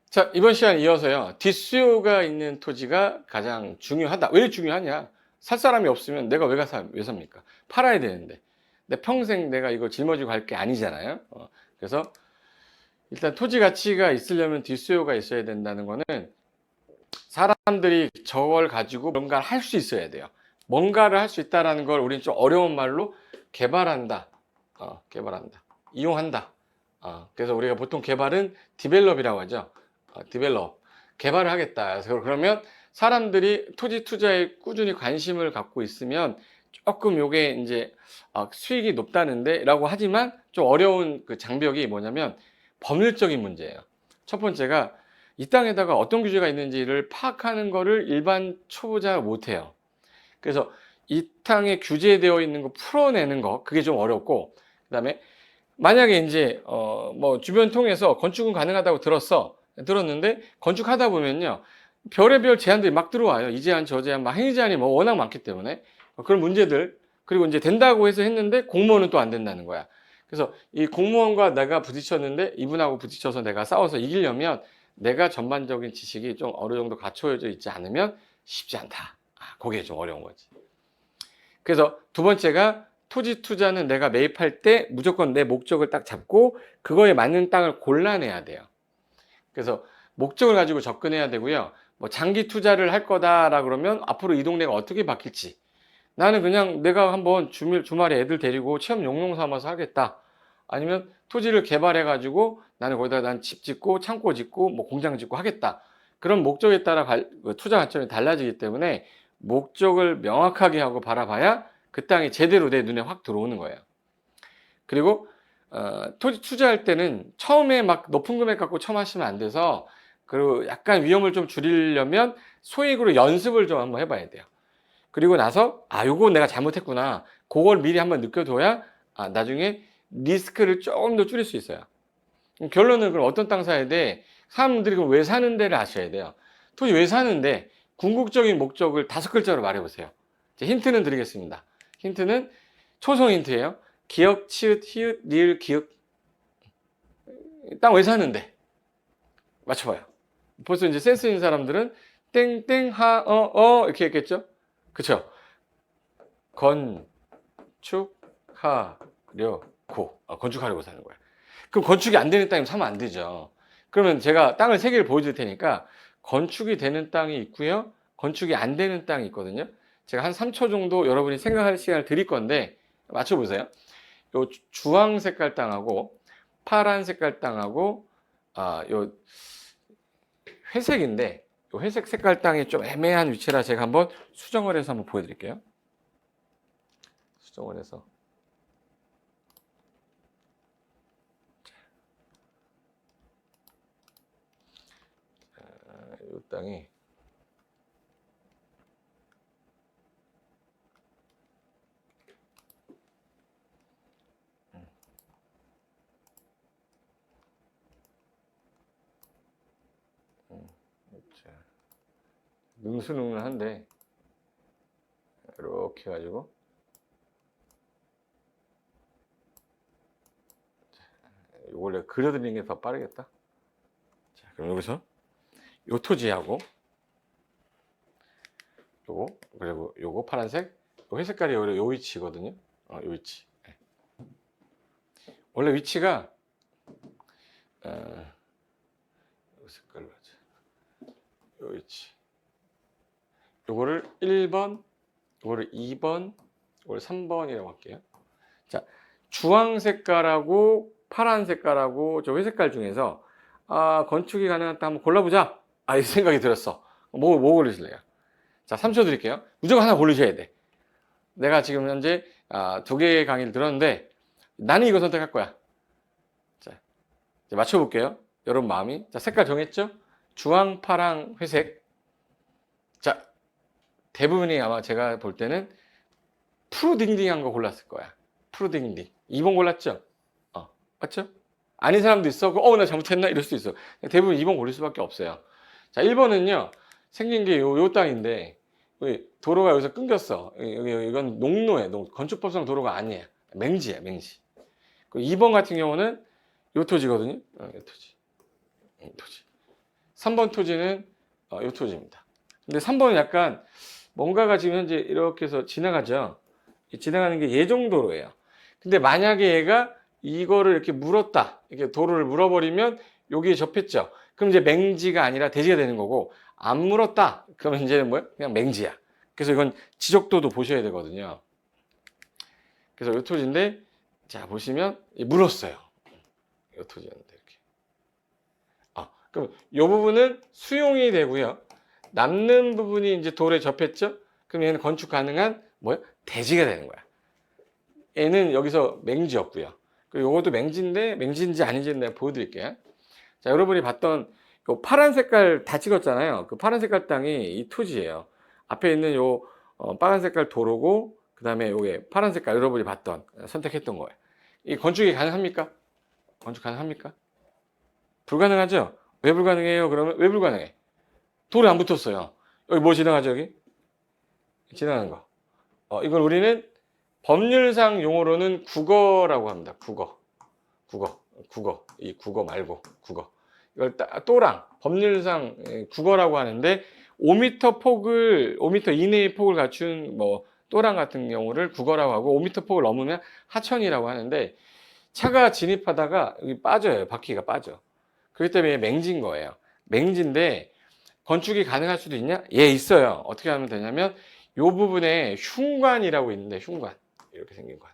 자, 이번 시간 이어서요. 뒷수요가 있는 토지가 가장 중요하다. 왜 중요하냐? 살 사람이 없으면 내가 왜 삽니까? 팔아야 되는데. 내 평생 내가 이거 짊어지고 갈 게 아니잖아요. 그래서 일단 토지 가치가 있으려면 뒷수요가 있어야 된다는 거는 사람들이 저걸 가지고 뭔가를 할 수 있어야 돼요. 뭔가를 할 수 있다는 걸 우리는 좀 어려운 말로 개발한다. 개발한다. 이용한다. 그래서 우리가 보통 개발은 디벨롭이라고 하죠. 디벨롭. 개발을 하겠다. 그래서 그러면 사람들이 토지 투자에 꾸준히 관심을 갖고 있으면 조금 요게 이제 수익이 높다는데 라고 하지만 좀 어려운 그 장벽이 뭐냐면 법률적인 문제예요. 첫 번째가 이 땅에다가 어떤 규제가 있는지를 파악하는 거를 일반 초보자가 못해요. 그래서 이 땅에 규제되어 있는 거 풀어내는 거 그게 좀 어렵고, 그 다음에 만약에 이제 뭐 주변 통해서 건축은 가능하다고 들었는데 건축하다 보면요 별의별 제한들이 막 들어와요. 이 제한 저 제한 막 행위 제한이 뭐 워낙 많기 때문에 그런 문제들, 그리고 이제 된다고 해서 했는데 공무원은 또 안 된다는 거야. 그래서 이 공무원과 내가 부딪혔는데 이분하고 부딪혀서 내가 싸워서 이기려면 내가 전반적인 지식이 좀 어느 정도 갖춰져 있지 않으면 쉽지 않다. 그게 좀 어려운 거지. 그래서 두 번째가 토지 투자는 내가 매입할 때 무조건 내 목적을 딱 잡고 그거에 맞는 땅을 골라내야 돼요. 그래서 목적을 가지고 접근해야 되고요. 뭐 장기 투자를 할 거다라 그러면 앞으로 이 동네가 어떻게 바뀔지, 나는 그냥 내가 한번 주말에 애들 데리고 체험 용용 삼아서 하겠다. 아니면 토지를 개발해 가지고 나는 거기다 난 집 짓고 창고 짓고 뭐 공장 짓고 하겠다. 그런 목적에 따라 투자 관점이 달라지기 때문에 목적을 명확하게 하고 바라봐야 그 땅이 제대로 내 눈에 확 들어오는 거예요. 그리고 토지 투자할 때는 처음에 막 높은 금액 갖고 처음 하시면 안 돼서, 그리고 약간 위험을 좀 줄이려면 소액으로 연습을 좀 한번 해봐야 돼요. 그리고 나서 요거 내가 잘못했구나, 그걸 미리 한번 느껴둬야 나중에 리스크를 조금 더 줄일 수 있어요. 결론은 그럼 어떤 땅 사야 돼? 사람들이 그럼 왜 사는 데를 아셔야 돼요. 토지 왜 사는데 궁극적인 목적을 5글자로 말해보세요. 힌트는 드리겠습니다. 힌트는 초성 힌트예요. 기역, 치읓, 히읗, 리을, 기역. 땅 왜 사는데? 맞춰봐요. 벌써 이제 센스 있는 사람들은 땡땡 하 이렇게 했겠죠? 그쵸? 건축하려고. 건축하려고 사는 거야. 그럼 건축이 안 되는 땅이면 사면 안 되죠. 그러면 제가 땅을 3개를 보여줄 테니까 건축이 되는 땅이 있고요, 건축이 안 되는 땅이 있거든요. 제가 한 3초 정도 여러분이 생각할 시간을 드릴 건데 맞춰보세요. 요 주황 색깔 땅하고 파란 색깔 땅하고 요 회색인데, 요 회색 색깔 땅이 좀 애매한 위치라 제가 한번 수정을 해서 한번 보여드릴게요. 수정을 해서 이 땅이 능수능란한데 이렇게 해가지고 이걸 내가 그려드리는 게 더 빠르겠다. 자, 그럼 여기서 요 토지하고 요거, 그리고 요거 파란색, 요 회색깔이 요 위치거든요. 요 위치. 네. 원래 위치가 요 색깔로 하자. 요 위치. 요거를 1번, 요거를 2번, 요거를 3번이라고 할게요. 자, 주황 색깔하고 파란 색깔하고 저 회색깔 중에서 건축이 가능한 땅 한번 골라보자. 이 생각이 들었어. 뭐 고르실래요? 자, 3초 드릴게요. 무조건 하나 고르셔야 돼. 내가 지금 현재 2개의 강의를 들었는데 나는 이거 선택할 거야. 자, 이제 맞춰볼게요. 여러분 마음이. 자, 색깔 정했죠? 주황, 파랑, 회색. 자, 대부분이 아마 제가 볼 때는 푸르딩딩한 거 골랐을 거야. 푸르딩딩. 2번 골랐죠? 맞죠? 아닌 사람도 있어. 나 잘못했나? 이럴 수도 있어. 대부분 2번 고를 수밖에 없어요. 자, 1번은요. 생긴 게 요 땅인데 도로가 여기서 끊겼어. 이건 농로에 건축법상 도로가 아니에요. 맹지야, 맹지. 2번 같은 경우는 요 토지거든요. 요 토지. 3번 토지는 이 토지입니다. 근데 3번은 약간 뭔가가 지금 현재 이렇게 해서 지나가죠. 지나가는 게 예정도로예요. 근데 만약에 얘가 이거를 이렇게 물었다. 이렇게 도로를 물어버리면 여기에 접했죠. 그럼 이제 맹지가 아니라 대지가 되는 거고, 안 물었다. 그러면 이제는 뭐야? 그냥 맹지야. 그래서 이건 지적도도 보셔야 되거든요. 그래서 이 토지인데, 자, 보시면 물었어요. 이 토지였는데 이렇게. 그럼 이 부분은 수용이 되고요. 남는 부분이 이제 돌에 접했죠. 그럼 얘는 건축 가능한 뭐야? 대지가 되는 거야. 얘는 여기서 맹지였고요. 그리고 이것도 맹지인데 맹지인지 아닌지는 내가 보여드릴게요. 자, 여러분이 봤던 요 파란 색깔 다 찍었잖아요. 그 파란 색깔 땅이 이 토지예요. 앞에 있는 요 빨간 색깔 도로고, 그 다음에 요게 파란 색깔 여러분이 봤던 선택했던 거예요. 이 건축이 가능합니까? 건축 가능합니까? 불가능하죠? 왜 불가능해요? 그러면 왜 불가능해? 돌이 안 붙었어요. 여기 뭐 지나가죠, 여기? 지나가는 거. 이걸 우리는 법률상 용어로는 국어라고 합니다. 국어. 이 국어 말고, 국어. 이걸 또랑, 법률상 국어라고 하는데, 5m 이내의 폭을 갖춘 뭐, 또랑 같은 경우를 국어라고 하고, 5m 폭을 넘으면 하천이라고 하는데, 차가 진입하다가 여기 빠져요. 바퀴가 빠져. 그렇기 때문에 맹지인 거예요. 맹지인데, 건축이 가능할 수도 있냐? 예, 있어요. 어떻게 하면 되냐면, 이 부분에 흉관이라고 있는데, 흉관. 이렇게 생긴 관.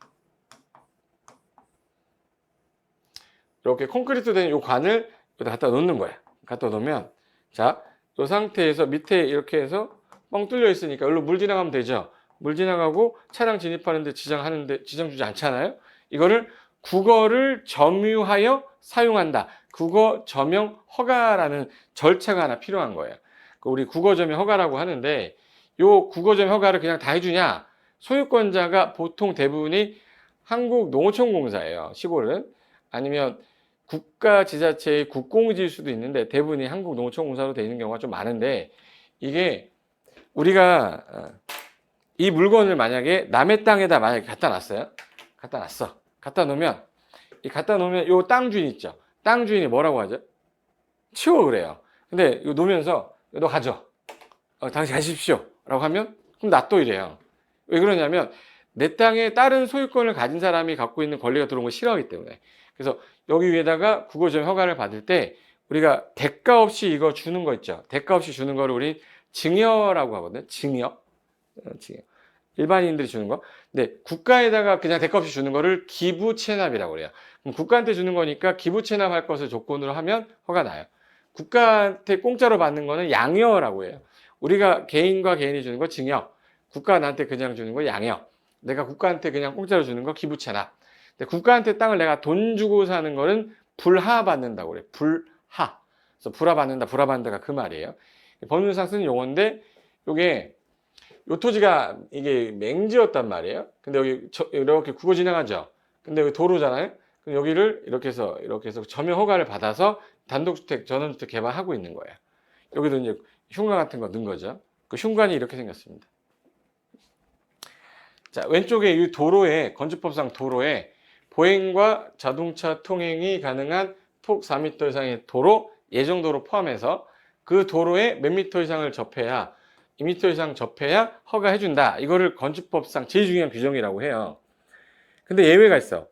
이렇게 콘크리트 된 이 관을 여기다 갖다 놓는 거야. 갖다 놓으면, 자, 이 상태에서 밑에 이렇게 해서 뻥 뚫려 있으니까 여기로 물 지나가면 되죠. 물 지나가고 차량 진입하는데 지장 주지 않잖아요. 이거를 국어를 점유하여 사용한다. 국어 점용 허가라는 절차가 하나 필요한 거예요. 우리 국어 점용 허가라고 하는데, 요 국어 점용 허가를 그냥 다 해주냐? 소유권자가 보통 대부분이 한국농어촌공사예요. 시골은. 아니면 국가지자체의 국공지일 수도 있는데 대부분이 한국농어촌공사로 되어 있는 경우가 좀 많은데, 이게 우리가 이 물건을 만약에 남의 땅에다 만약에 갖다 놨어요. 갖다 놨어. 갖다 놓으면 요 땅 주인 있죠. 땅 주인이 뭐라고 하죠? 치워 그래요. 근데 이거 놓으면서 너 가져. 당신 가십시오. 라고 하면 그럼 놔둬 이래요. 왜 그러냐면 내 땅에 다른 소유권을 가진 사람이 갖고 있는 권리가 들어온 걸 싫어하기 때문에. 그래서 여기 위에다가 국어점 허가를 받을 때 우리가 대가 없이 이거 주는 거 있죠. 대가 없이 주는 거를 우리 증여라고 하거든요. 증여. 일반인들이 주는 거. 근데 국가에다가 그냥 대가 없이 주는 거를 기부 체납이라고 그래요. 그럼 국가한테 주는 거니까 기부 체납할 것을 조건으로 하면 허가 나요. 국가한테 공짜로 받는 거는 양여라고 해요. 우리가 개인과 개인이 주는 거 증여. 국가 나한테 그냥 주는 거 양여. 내가 국가한테 그냥 공짜로 주는 거 기부 체납. 근데 국가한테 땅을 내가 돈 주고 사는 거는 불하 받는다고 그래요. 불하. 그래서 불하 받는다가 그 말이에요. 법률상 쓰는 용어인데 요게 요 토지가 이게 맹지였단 말이에요. 근데 여기 이렇게 국어 지나가죠. 근데 여기 도로잖아요. 그럼 여기를 이렇게 해서 점용 허가를 받아서 단독주택, 전원주택 개발하고 있는 거예요. 여기도 이제 흉관 같은 거 넣은 거죠. 그 흉관이 이렇게 생겼습니다. 자, 왼쪽에 이 도로에, 건축법상 도로에 보행과 자동차 통행이 가능한 폭 4m 이상의 도로, 예정도로 포함해서 그 도로에 몇 미터 이상을 접해야 2m 이상 접해야 허가해준다. 이거를 건축법상 제일 중요한 규정이라고 해요. 근데 예외가 있어.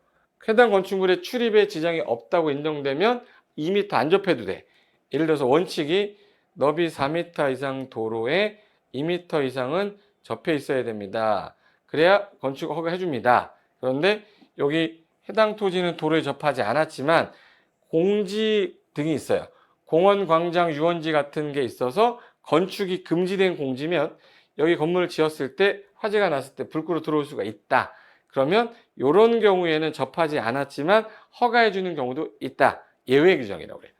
해당 건축물의 출입에 지장이 없다고 인정되면 2m 안 접해도 돼. 예를 들어서 원칙이 너비 4m 이상 도로에 2m 이상은 접해 있어야 됩니다. 그래야 건축 허가해줍니다. 그런데 여기 해당 토지는 도로에 접하지 않았지만 공지 등이 있어요. 공원, 광장, 유원지 같은 게 있어서 건축이 금지된 공지면 여기 건물을 지었을 때 화재가 났을 때 불 끄러 들어올 수가 있다. 그러면 이런 경우에는 접하지 않았지만 허가해 주는 경우도 있다. 예외 규정이라고 그래요.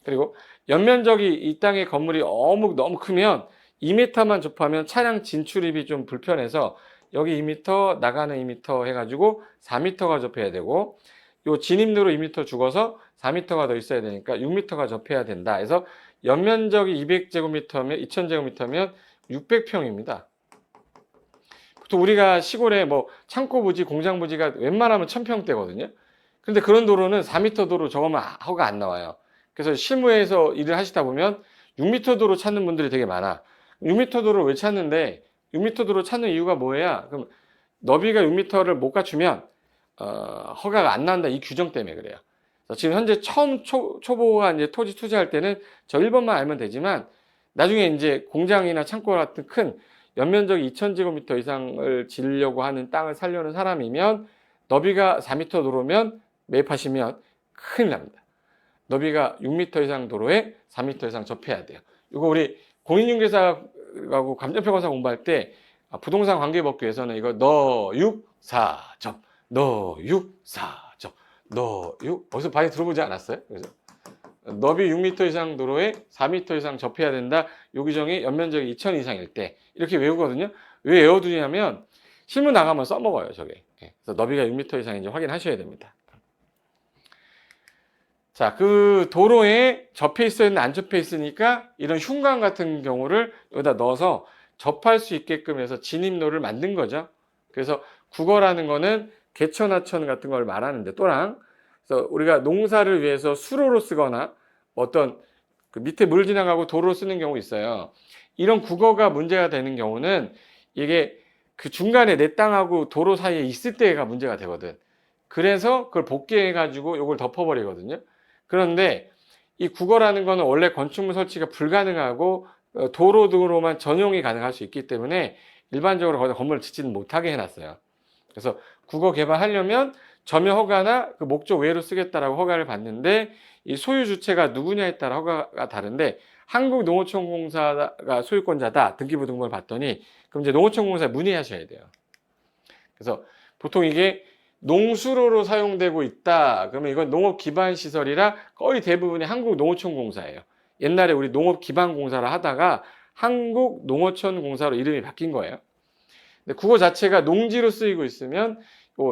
그리고 연면적이 이 땅의 건물이 너무 크면 2m만 접하면 차량 진출입이 좀 불편해서 여기 2m, 나가는 2m 해가지고 4m가 접해야 되고, 요 진입로로 2m 죽어서 4m가 더 있어야 되니까 6m가 접해야 된다. 그래서 연면적이 200제곱미터면 2000제곱미터면 600평입니다. 보통 우리가 시골에 뭐 창고 부지, 공장 부지가 웬만하면 1000평대거든요. 근데 그런 도로는 4m 도로 저거면 허가 안 나와요. 그래서 실무에서 일을 하시다 보면 6m 도로 찾는 분들이 되게 많아. 6m 도로 왜 찾는데 6m 도로 찾는 이유가 뭐야? 그럼 너비가 6m를 못 갖추면 허가가 안 나온다 이 규정 때문에 그래요. 지금 현재 처음 초보가 이제 토지 투자할 때는 저 1번만 알면 되지만 나중에 이제 공장이나 창고 같은 큰 연면적이 2000제곱미터 이상을 지으려고 하는 땅을 살려는 사람이면 너비가 4m 도로면 매입하시면 큰일 납니다. 너비가 6m 이상 도로에 4m 이상 접해야 돼요. 이거 우리 공인중개사하고 감정평가사 공부할 때 부동산 관계법규에서는 이거 너6사접 너6사접 너6 어디서 많이 들어보지 않았어요? 그래서 너비 6m 이상 도로에 4m 이상 접해야 된다. 요 규정이 연면적이 2000 이상일 때 이렇게 외우거든요. 왜 외워두냐면 실무 나가면 써먹어요 저게. 그래서 너비가 6m 이상인지 확인하셔야 됩니다. 자, 그 도로에 접해 있어야 되는데 안 접해 있으니까 이런 흉관 같은 경우를 여기다 넣어서 접할 수 있게끔 해서 진입로를 만든 거죠. 그래서 국어라는 거는 개천하천 같은 걸 말하는데 또랑 그래서 우리가 농사를 위해서 수로로 쓰거나 어떤 그 밑에 물 지나가고 도로로 쓰는 경우 있어요. 이런 국어가 문제가 되는 경우는 이게 그 중간에 내 땅하고 도로 사이에 있을 때가 문제가 되거든. 그래서 그걸 복귀해 가지고 이걸 덮어버리거든요. 그런데 이 국어라는 거는 원래 건축물 설치가 불가능하고 도로등으로만 전용이 가능할 수 있기 때문에 일반적으로 거기다 건물을 짓지는 못하게 해놨어요. 그래서 국어 개발하려면 점유 허가나 그 목적 외로 쓰겠다라고 허가를 받는데 이 소유 주체가 누구냐에 따라 허가가 다른데 한국농어촌공사가 소유권자다 등기부등본을 봤더니 그럼 이제 농어촌공사에 문의하셔야 돼요. 그래서 보통 이게 농수로로 사용되고 있다. 그러면 이건 농업 기반 시설이라 거의 대부분이 한국농어촌공사예요. 옛날에 우리 농업 기반 공사를 하다가 한국농어촌공사로 이름이 바뀐 거예요. 근데 국어 자체가 농지로 쓰이고 있으면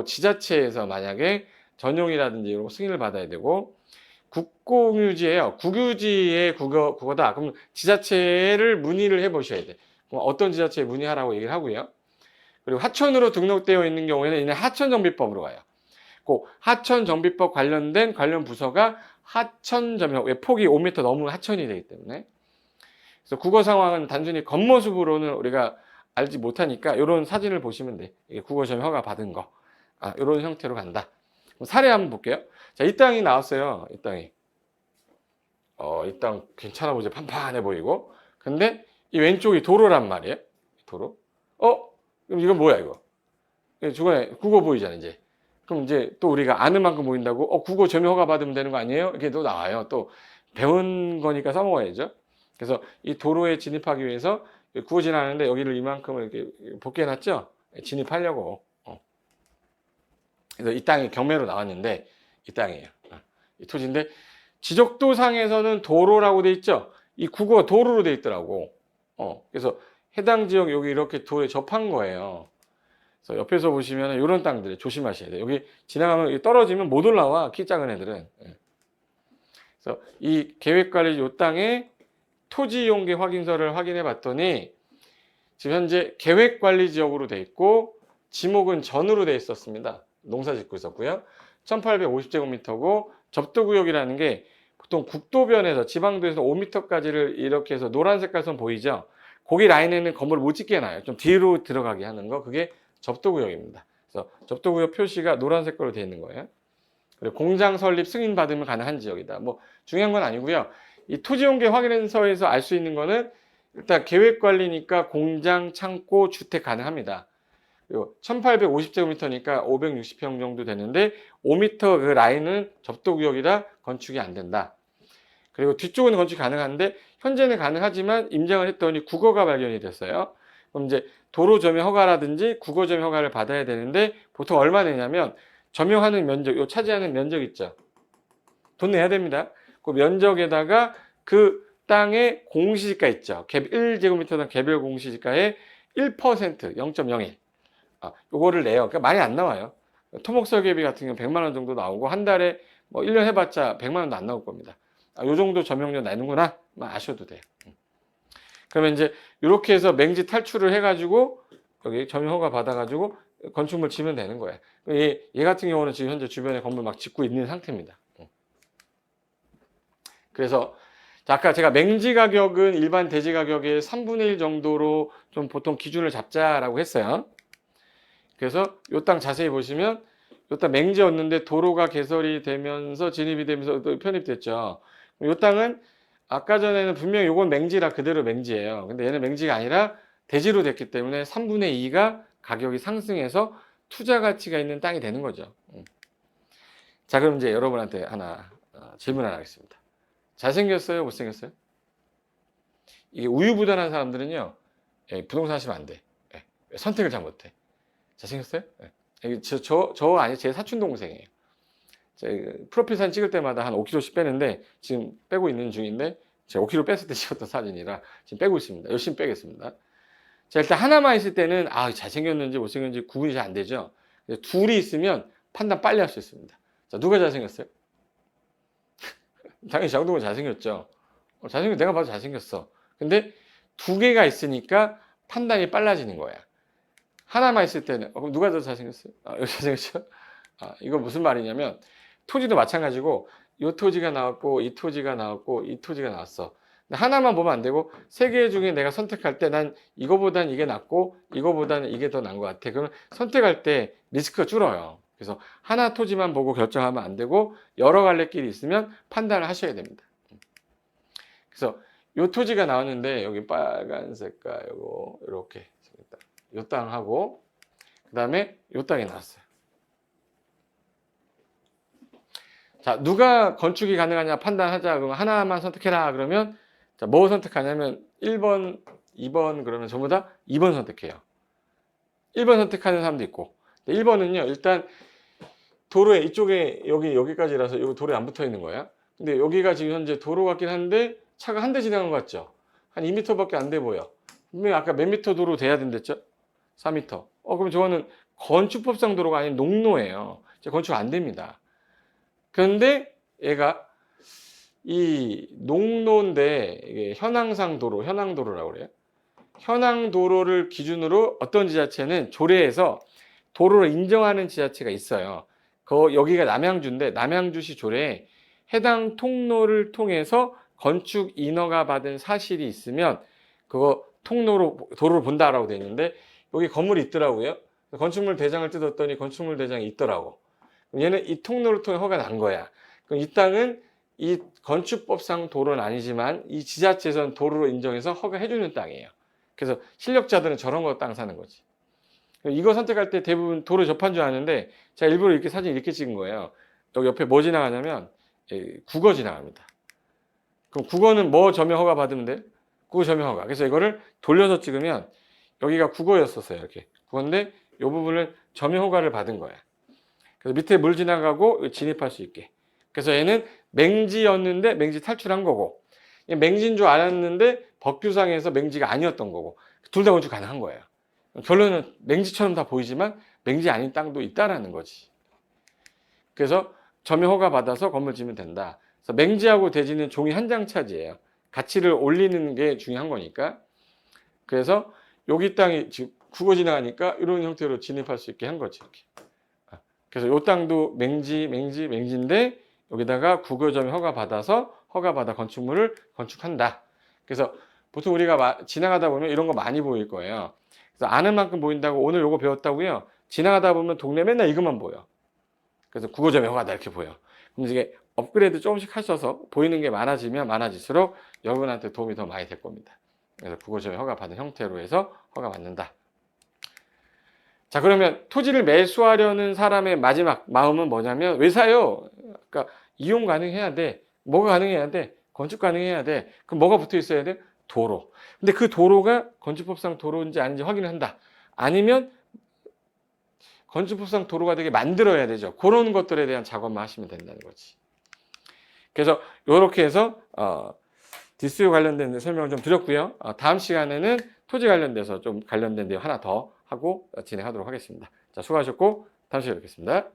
지자체에서 만약에 전용이라든지 이런 승인을 받아야 되고 국공유지예요. 국유지의 국어다. 그럼 지자체를 문의를 해보셔야 돼. 그럼 어떤 지자체에 문의하라고 얘기를 하고요. 그리고 하천으로 등록되어 있는 경우에는 이제 하천정비법으로 가요. 그 하천정비법 관련 부서가 하천점역, 폭이 5m 넘으면 하천이 되기 때문에. 그래서 국어 상황은 단순히 겉모습으로는 우리가 알지 못하니까 이런 사진을 보시면 돼. 이게 국어점 허가 받은 거. 이런 형태로 간다. 사례 한번 볼게요. 자, 이 땅이 나왔어요. 이 땅이. 이 땅 괜찮아 보이죠? 판판해 보이고. 근데 이 왼쪽이 도로란 말이에요. 도로. 그럼 이건 뭐야, 이거? 중간에 국어 보이잖아, 이제. 그럼 이제 또 우리가 아는 만큼 보인다고, 국어 점유 허가 받으면 되는 거 아니에요? 이렇게 또 나와요. 또 배운 거니까 써먹어야죠. 그래서 이 도로에 진입하기 위해서 국어 지나는데 여기를 이만큼을 이렇게 복귀해놨죠? 진입하려고. 그래서 이 땅이 경매로 나왔는데, 이 땅이에요. 이 토지인데, 지적도상에서는 도로라고 돼 있죠? 이 국어가 도로로 돼 있더라고. 그래서 해당 지역 여기 이렇게 도로에 접한 거예요. 그래서 옆에서 보시면 이런 땅들 조심하셔야 돼요. 여기 지나가면 떨어지면 못 올라와. 키 작은 애들은. 그래서 이 계획관리 이 땅에 토지 이용계 확인서를 확인해 봤더니 지금 현재 계획관리 지역으로 돼 있고 지목은 전으로 돼 있었습니다. 농사 짓고 있었고요. 1850제곱미터고 접두구역이라는 게 보통 국도변에서 지방도에서 5m까지를 이렇게 해서 노란 색깔 선 보이죠? 거기 라인에는 건물을 못 짓게 해놔요. 좀 뒤로 들어가게 하는 거. 그게 접도구역입니다. 그래서 접도구역 표시가 노란 색깔로 되어 있는 거예요. 그리고 공장 설립 승인 받으면 가능한 지역이다. 뭐 중요한 건 아니고요. 이 토지용계 확인서에서 알 수 있는 거는 일단 계획관리니까 공장, 창고, 주택 가능합니다. 그리고 1850제곱미터니까 560평 정도 되는데 5m 그 라인은 접도구역이라 건축이 안 된다. 그리고 뒤쪽은 건축 가능한데 현재는 가능하지만 임장을 했더니 국어가 발견이 됐어요. 그럼 이제 도로 점유 허가라든지 국어 점유 허가를 받아야 되는데 보통 얼마 내냐면 점유하는 면적, 요 차지하는 면적 있죠. 돈 내야 됩니다. 그 면적에다가 그 땅의 공시지가 있죠. 1제곱미터당 개별 공시지가의 1%, 0.01. 요거를 내요. 그러니까 많이 안 나와요. 토목 설계비 같은 경우 100만 원 정도 나오고 한 달에 뭐 1년 해봤자 100만 원도 안 나올 겁니다. 요 정도 점용료 내는구나 아셔도 돼요. 그러면 이제 이렇게 해서 맹지 탈출을 해가지고 여기 점용 허가 받아가지고 건축물 지면 되는 거예요. 얘 같은 경우는 지금 현재 주변에 건물 막 짓고 있는 상태입니다. 그래서 자, 아까 제가 맹지 가격은 일반 대지 가격의 3분의 1 정도로 좀 보통 기준을 잡자라고 했어요. 그래서 요 땅 자세히 보시면 요 땅 맹지였는데 도로가 개설이 되면서 진입이 되면서 또 편입됐죠. 요 땅은 아까 전에는 분명히 요건 맹지라 그대로 맹지예요. 근데 얘는 맹지가 아니라 대지로 됐기 때문에 3분의 2가 가격이 상승해서 투자 가치가 있는 땅이 되는 거죠. 자, 그럼 이제 여러분한테 하나 질문 하나 하겠습니다. 잘생겼어요? 못생겼어요? 이게 우유부단한 사람들은요, 예, 부동산 하시면 안 돼. 예, 선택을 잘 못해. 잘생겼어요? 예. 저 아니, 제 사촌 동생이에요. 프로필 사진 찍을 때마다 한 5kg씩 빼는데, 지금 빼고 있는 중인데, 제가 5kg 뺐을 때 찍었던 사진이라 지금 빼고 있습니다. 열심히 빼겠습니다. 자, 일단 하나만 있을 때는, 잘생겼는지 못생겼는지 구분이 잘 안 되죠. 둘이 있으면 판단 빨리 할 수 있습니다. 자, 누가 잘생겼어요? 당연히 장동건 잘생겼죠. 내가 봐도 잘생겼어. 근데 두 개가 있으니까 판단이 빨라지는 거야. 하나만 있을 때는, 그럼 누가 더 잘생겼어요? 여기 잘생겼죠? 이거 무슨 말이냐면, 토지도 마찬가지고, 이 토지가 나왔고, 이 토지가 나왔고, 이 토지가 나왔어. 근데 하나만 보면 안 되고, 세 개 중에 내가 선택할 때 난 이거보단 이게 낫고, 이거보다는 이게 더 나은 것 같아. 그러면 선택할 때 리스크가 줄어요. 그래서 하나 토지만 보고 결정하면 안 되고, 여러 갈래 길이 있으면 판단을 하셔야 됩니다. 그래서 요 토지가 나왔는데, 여기 빨간 색깔, 요거, 이렇게 생겼다. 요 땅하고, 그 다음에 요 땅이 나왔어요. 자, 누가 건축이 가능하냐 판단하자. 그러면 하나만 선택해라. 그러면, 자, 뭐 선택하냐면, 1번, 2번, 그러면 전부 다 2번 선택해요. 1번 선택하는 사람도 있고. 1번은요, 일단, 도로에, 이쪽에, 여기까지라서, 여기 도로에 안 붙어 있는 거야. 근데 여기가 지금 현재 도로 같긴 한데, 차가 한 대 지나간 것 같죠? 한 2m밖에 안 돼 보여. 분명히 아까 몇 미터 도로 돼야 된댔죠? 4m. 그럼 저거는 건축법상 도로가 아닌 농로예요. 건축 안 됩니다. 그런데 얘가 이 농로인데 이게 현황상 도로, 현황도로라고 그래요. 현황도로를 기준으로 어떤 지자체는 조례에서 도로를 인정하는 지자체가 있어요. 여기가 남양주인데 남양주시 조례에 해당 통로를 통해서 건축 인허가 받은 사실이 있으면 그거 도로를 본다라고 돼 있는데 여기 건물이 있더라고요. 건축물 대장을 뜯었더니 건축물 대장이 있더라고. 얘는 이 통로를 통해 허가가 난 거야. 그럼 이 땅은 이 건축법상 도로는 아니지만 이 지자체에서는 도로로 인정해서 허가해주는 땅이에요. 그래서 실력자들은 저런 거 땅 사는 거지. 이거 선택할 때 대부분 도로 접한 줄 아는데 제가 일부러 이렇게 사진 이렇게 찍은 거예요. 여기 옆에 뭐 지나가냐면 국어 지나갑니다. 그럼 국어는 뭐 점용 허가 받으면 돼? 국어 점용 허가. 그래서 이거를 돌려서 찍으면 여기가 국어였었어요. 이렇게 국어인데 이 부분을 점용 허가를 받은 거야. 그래서 밑에 물 지나가고 진입할 수 있게. 그래서 얘는 맹지였는데 맹지 탈출한 거고, 맹지인 줄 알았는데 법규상에서 맹지가 아니었던 거고, 둘 다 건축 가능한 거예요. 결론은 맹지처럼 다 보이지만 맹지 아닌 땅도 있다라는 거지. 그래서 점용 허가 받아서 건물 지으면 된다. 그래서 맹지하고 대지는 종이 한 장 차지예요. 가치를 올리는 게 중요한 거니까. 그래서 여기 땅이 지금 국어 지나가니까 이런 형태로 진입할 수 있게 한 거지. 이렇게. 그래서 이 땅도 맹지인데 여기다가 국어점이 허가받아 건축물을 건축한다. 그래서 보통 우리가 지나가다 보면 이런 거 많이 보일 거예요. 그래서 아는 만큼 보인다고 오늘 요거 배웠다고요. 지나가다 보면 동네 맨날 이것만 보여. 그래서 국어점이 허가다 이렇게 보여. 그럼 이게 업그레이드 조금씩 하셔서 보이는 게 많아지면 많아질수록 여러분한테 도움이 더 많이 될 겁니다. 그래서 국어점이 허가받은 형태로 해서 허가받는다. 자, 그러면 토지를 매수하려는 사람의 마지막 마음은 뭐냐면 왜 사요? 그러니까 이용 가능해야 돼. 뭐가 가능해야 돼? 건축 가능해야 돼. 그럼 뭐가 붙어 있어야 돼? 도로. 근데 그 도로가 건축법상 도로인지 아닌지 확인을 한다. 아니면 건축법상 도로가 되게 만들어야 되죠. 그런 것들에 대한 작업만 하시면 된다는 거지. 그래서 이렇게 해서 디스유 관련된 설명을 좀 드렸고요. 다음 시간에는 토지 관련돼서 좀 관련된 내용 하나 더 하고 진행하도록 하겠습니다. 자, 수고하셨고 다음 시간에 뵙겠습니다.